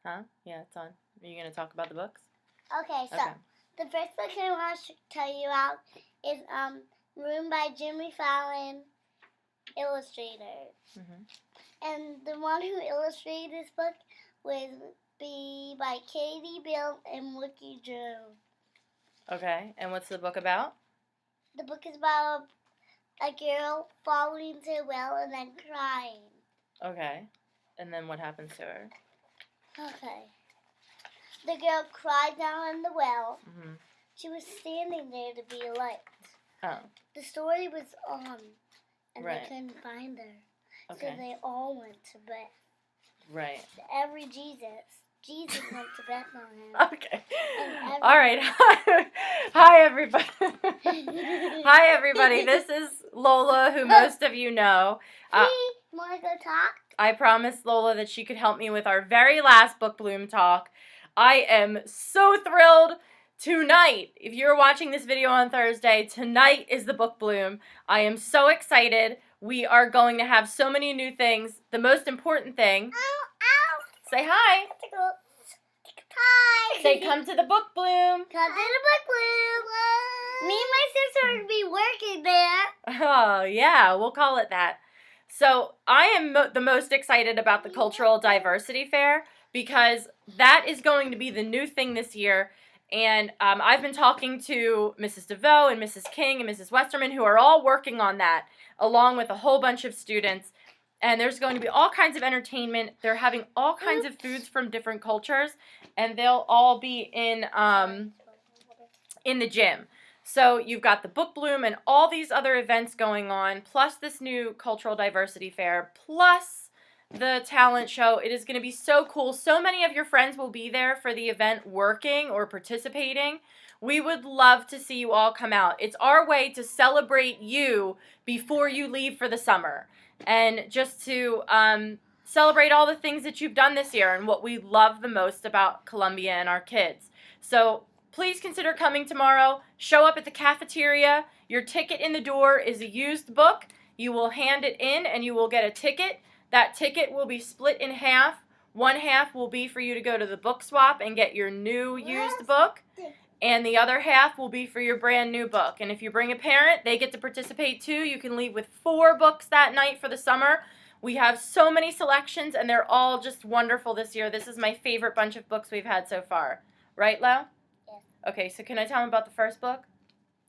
Huh? Yeah, it's on. Are you going to talk about the books? Okay, so the first book I want to tell you about is Room by Jimmy Fallon, illustrator. And the one who illustrated this book would be by Katie Bill and Wookie Drew. Okay, and what's the book about? The book is about a girl falling into a well and then crying. Okay, and then what happens to her? Okay. The girl cried down in the well. Mm-hmm. She was standing there to be liked. Oh. The story was on, and right. they couldn't find her. Okay. So they all went to bed. Right. Every Jesus went to bed on him. Okay. All right. Hi, everybody. Hi, everybody. This is Lola, who most of you know. Want to go talk? I promised Lola that she could help me with our very last Book Bloom talk. I am so thrilled. Tonight, if you're watching this video on Thursday, tonight is the Book Bloom. I am so excited. We are going to have so many new things. The most important thing. Say hi. Hi. Say come to the Book Bloom. Come to the Book Bloom. Me and my sister would be working there. Oh, yeah, we'll call it that. So I am the most excited about the Cultural Diversity Fair because that is going to be the new thing this year. And I've been talking to Mrs. DeVoe and Mrs. King and Mrs. Westerman, who are all working on that, along with a whole bunch of students. And there's going to be all kinds of entertainment. They're having all kinds of foods from different cultures, and they'll all be in the gym. So you've got the Book Bloom and all these other events going on, plus this new Cultural Diversity Fair, plus the talent show. It is going to be so cool. So many of your friends will be there for the event working or participating. We would love to see you all come out. It's our way to celebrate you before you leave for the summer. And just to celebrate all the things that you've done this year and what we love the most about Columbia and our kids. So please consider coming tomorrow. Show up at the cafeteria. Your ticket in the door is a used book. You will hand it in and you will get a ticket. That ticket will be split in half. One half will be for you to go to the book swap and get your new used book. And the other half will be for your brand new book. And if you bring a parent, they get to participate too. You can leave with 4 books that night for the summer. We have so many selections, and they're all just wonderful this year. This is my favorite bunch of books we've had so far. Right, Lo? Yes. Okay, so can I tell them about the first book?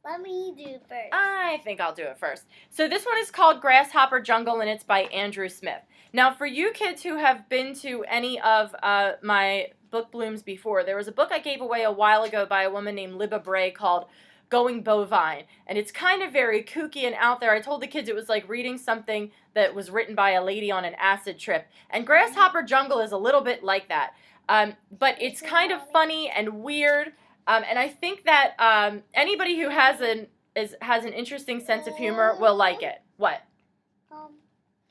Let me do first. I think I'll do it first. So this one is called Grasshopper Jungle, and it's by Andrew Smith. Now, for you kids who have been to any of my Book Blooms before, there was a book I gave away a while ago by a woman named Libba Bray called Going Bovine, and it's kind of very kooky and out there. I told the kids it was like reading something that was written by a lady on an acid trip, and Grasshopper Jungle is a little bit like that, but it's kind of funny and weird, and I think that anybody who has an interesting sense of humor will like it. What?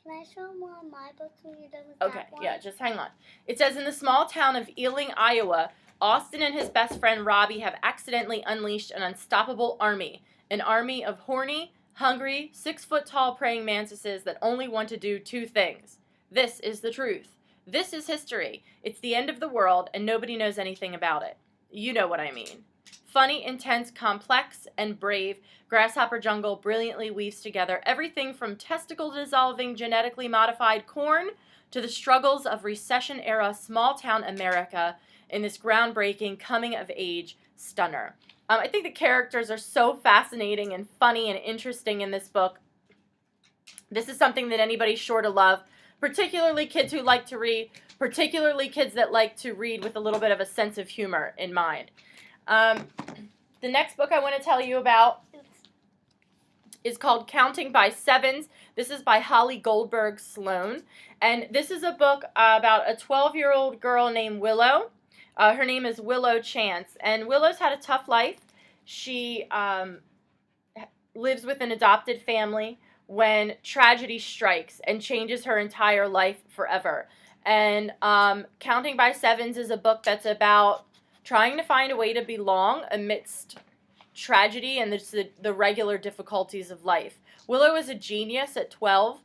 Can I show them one of my books when you're done with that one? Yeah, just hang on. It says, in the small town of Ealing, Iowa, Austin and his best friend Robbie have accidentally unleashed an unstoppable army. An army of horny, hungry, 6-foot-tall praying mantises that only want to do 2 things. This is the truth. This is history. It's the end of the world, and nobody knows anything about it. You know what I mean. Funny, intense, complex, and brave, Grasshopper Jungle brilliantly weaves together everything from testicle-dissolving genetically modified corn to the struggles of recession-era small-town America in this groundbreaking coming-of-age stunner. I think the characters are so fascinating and funny and interesting in this book. This is something that anybody's sure to love, particularly kids who like to read, particularly kids that like to read with a little bit of a sense of humor in mind. The next book I want to tell you about is called Counting by Sevens. This is by Holly Goldberg Sloan, and this is a book about a 12-year-old girl named Willow. Her name is Willow Chance, and Willow's had a tough life. She lives with an adopted family when tragedy strikes and changes her entire life forever. And Counting by Sevens is a book that's about trying to find a way to belong amidst tragedy and the regular difficulties of life. Willow is a genius at 12.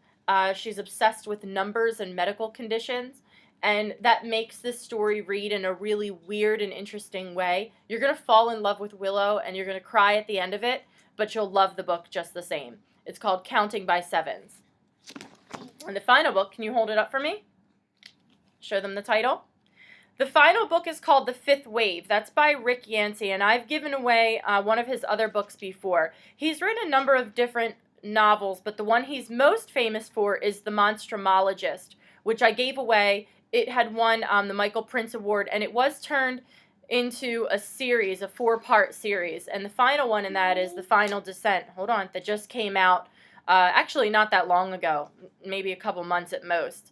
She's obsessed with numbers and medical conditions, and that makes this story read in a really weird and interesting way. You're going to fall in love with Willow, and you're going to cry at the end of it, but you'll love the book just the same. It's called Counting by Sevens. And the final book, can you hold it up for me? Show them the title. The final book is called The Fifth Wave. That's by Rick Yancey, and I've given away one of his other books before. He's written a number of different novels, but the one he's most famous for is The Monstrumologist, which I gave away. It had won the Michael Prince Award, and it was turned into a series, a 4-part series, and the final one in that is The Final Descent. Hold on, that just came out actually not that long ago, maybe a couple months at most.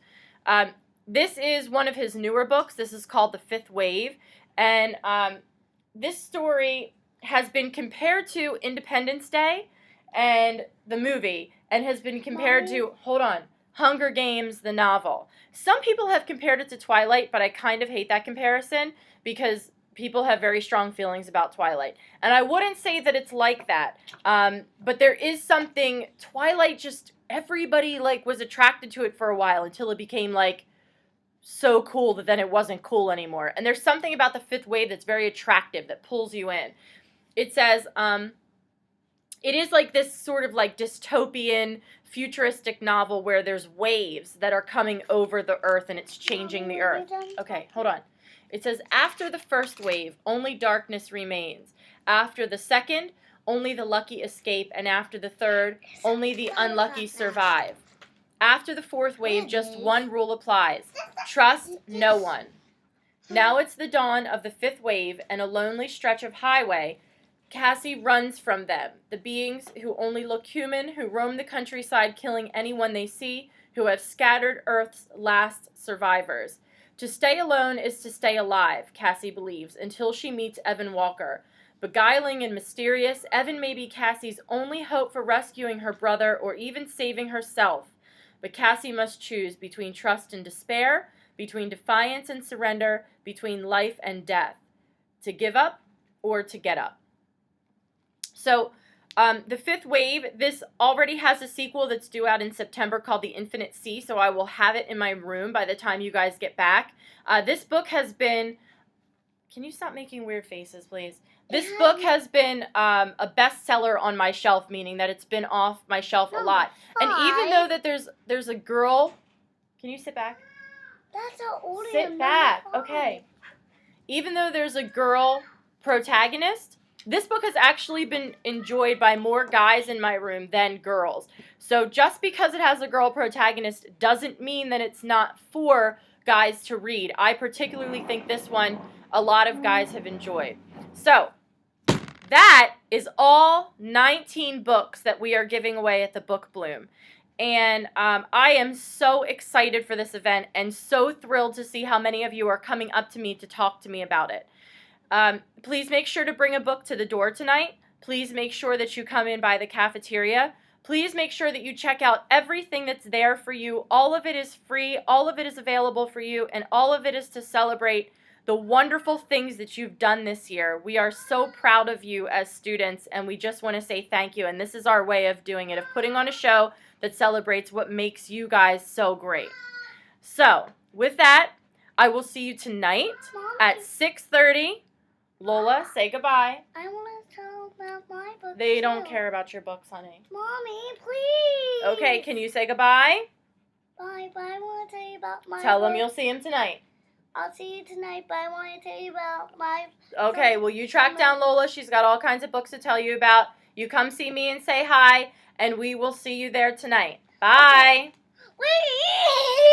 This is one of his newer books. This is called The Fifth Wave, and this story has been compared to Independence Day and the movie, and has been compared to, hold on, Hunger Games, the novel. Some people have compared it to Twilight, but I kind of hate that comparison because people have very strong feelings about Twilight. And I wouldn't say that it's like that, but there is something, Twilight just, everybody like was attracted to it for a while until it became like so cool that then it wasn't cool anymore. And there's something about The Fifth Wave that's very attractive, that pulls you in. It says, it is like this sort of like dystopian, futuristic novel where there's waves that are coming over the earth and it's changing the earth. Okay, hold on. It says, after the first wave, only darkness remains. After the second, only the lucky escape. And after the third, only the unlucky survive. After the fourth wave, just one rule applies. Trust no one. Now it's the dawn of the fifth wave, and a lonely stretch of highway. Cassie runs from them, the beings who only look human, who roam the countryside killing anyone they see, who have scattered Earth's last survivors. To stay alone is to stay alive, Cassie believes, until she meets Evan Walker. Beguiling and mysterious, Evan may be Cassie's only hope for rescuing her brother or even saving herself. But Cassie must choose between trust and despair, between defiance and surrender, between life and death. To give up or to get up. So, The Fifth Wave, this already has a sequel that's due out in September called The Infinite Sea, so I will have it in my room by the time you guys get back. This book has been... Can you stop making weird faces, please? This book has been a bestseller on my shelf, meaning that it's been off my shelf a lot. And even though that there's a girl... Can you sit back? That's an older Sit back. Okay. Even though there's a girl protagonist, this book has actually been enjoyed by more guys in my room than girls. So just because it has a girl protagonist doesn't mean that it's not for guys to read. I particularly think this one a lot of guys have enjoyed. So that is all 19 books that we are giving away at the Book Bloom. And I am so excited for this event and so thrilled to see how many of you are coming up to me to talk to me about it. Please make sure to bring a book to the door tonight. Please make sure that you come in by the cafeteria. Please make sure that you check out everything that's there for you. All of it is free. All of it is available for you. And all of it is to celebrate the wonderful things that you've done this year. We are so proud of you as students, and we just want to say thank you. And this is our way of doing it, of putting on a show that celebrates what makes you guys so great. So, with that, I will see you tonight at 6:30. Lola, say goodbye. I want to tell about my book. They don't care about your books, honey. Mommy, please. Okay, can you say goodbye? Bye, but I want to tell you about my Tell book. them you'll see him tonight. I'll see you tonight, but I want to tell you about my... Okay, well, you track down Lola. She's got all kinds of books to tell you about. You come see me and say hi, and we will see you there tonight. Bye. Okay. Wait!